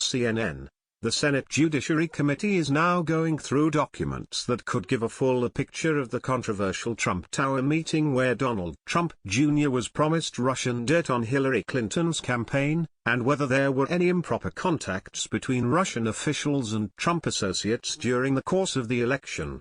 CNN. The Senate Judiciary Committee is now going through documents that could give a fuller picture of the controversial Trump Tower meeting where Donald Trump Jr. was promised Russian dirt on Hillary Clinton's campaign, and whether there were any improper contacts between Russian officials and Trump associates during the course of the election.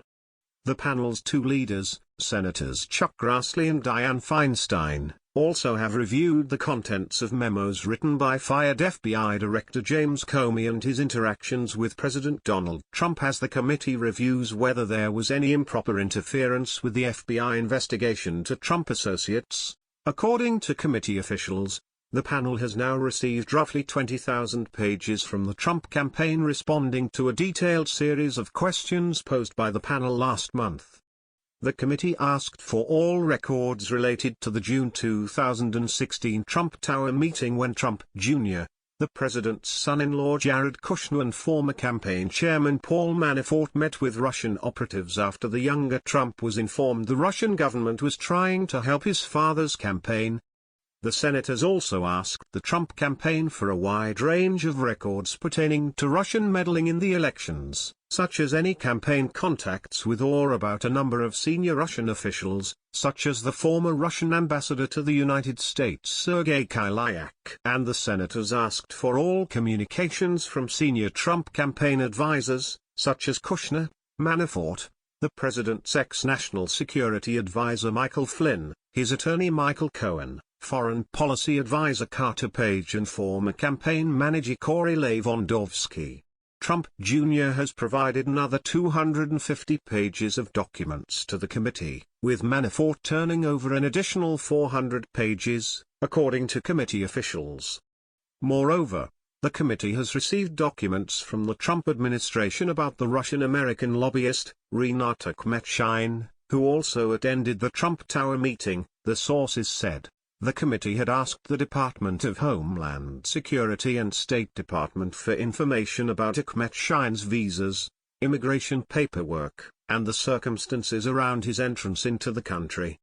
The panel's two leaders, Senators Chuck Grassley and Dianne Feinstein, also have reviewed the contents of memos written by fired FBI Director James Comey and his interactions with President Donald Trump as the committee reviews whether there was any improper interference with the FBI investigation to Trump associates. According to committee officials, the panel has now received roughly 20,000 pages from the Trump campaign responding to a detailed series of questions posed by the panel last month. The committee asked for all records related to the June 2016 Trump Tower meeting when Trump Jr., the president's son-in-law Jared Kushner and former campaign chairman Paul Manafort met with Russian operatives after the younger Trump was informed the Russian government was trying to help his father's campaign. The senators also asked the Trump campaign for a wide range of records pertaining to Russian meddling in the elections, such as any campaign contacts with or about a number of senior Russian officials, such as the former Russian ambassador to the United States Sergei Kislyak. And the senators asked for all communications from senior Trump campaign advisors, such as Kushner, Manafort, the president's ex-national security advisor Michael Flynn, his attorney Michael Cohen, foreign policy advisor Carter Page and former campaign manager Corey Lewandowski. Trump Jr. has provided another 250 pages of documents to the committee, with Manafort turning over an additional 400 pages, according to committee officials. Moreover, the committee has received documents from the Trump administration about the Russian-American lobbyist, Renata Kmetshine, who also attended the Trump Tower meeting, the sources said. The committee had asked the Department of Homeland Security and State Department for information about Kmetshine's visas, immigration paperwork, and the circumstances around his entrance into the country.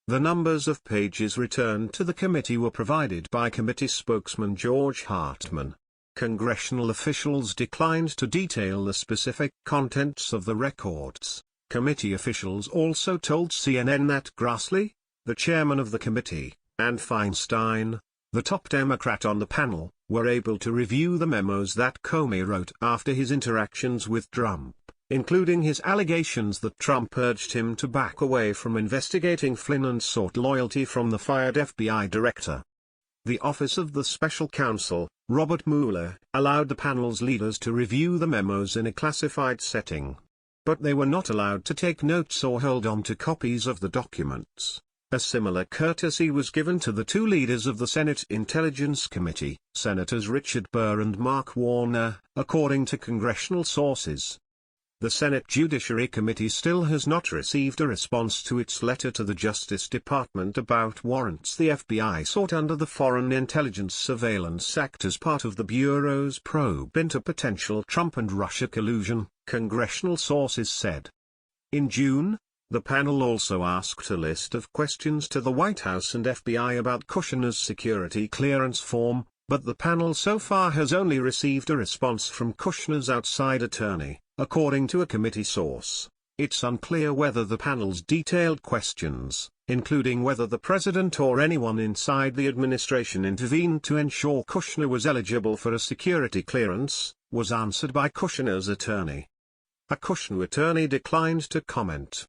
The numbers of pages returned to the committee were provided by committee spokesman George Hartman. Congressional officials declined to detail the specific contents of the records. Committee officials also told CNN that Grassley, the chairman of the committee, and Feinstein, the top Democrat on the panel, were able to review the memos that Comey wrote after his interactions with Trump, including his allegations that Trump urged him to back away from investigating Flynn and sought loyalty from the fired FBI director. The Office of the Special Counsel, Robert Mueller, allowed the panel's leaders to review the memos in a classified setting. But they were not allowed to take notes or hold on to copies of the documents. A similar courtesy was given to the two leaders of the Senate Intelligence Committee, Senators Richard Burr and Mark Warner, according to congressional sources. The Senate Judiciary Committee still has not received a response to its letter to the Justice Department about warrants the FBI sought under the Foreign Intelligence Surveillance Act as part of the Bureau's probe into potential Trump and Russia collusion, congressional sources said. In June, the panel also asked a list of questions to the White House and FBI about Kushner's security clearance form, but the panel so far has only received a response from Kushner's outside attorney, according to a committee source. It's unclear whether the panel's detailed questions, including whether the president or anyone inside the administration intervened to ensure Kushner was eligible for a security clearance, was answered by Kushner's attorney. A Kushner attorney declined to comment.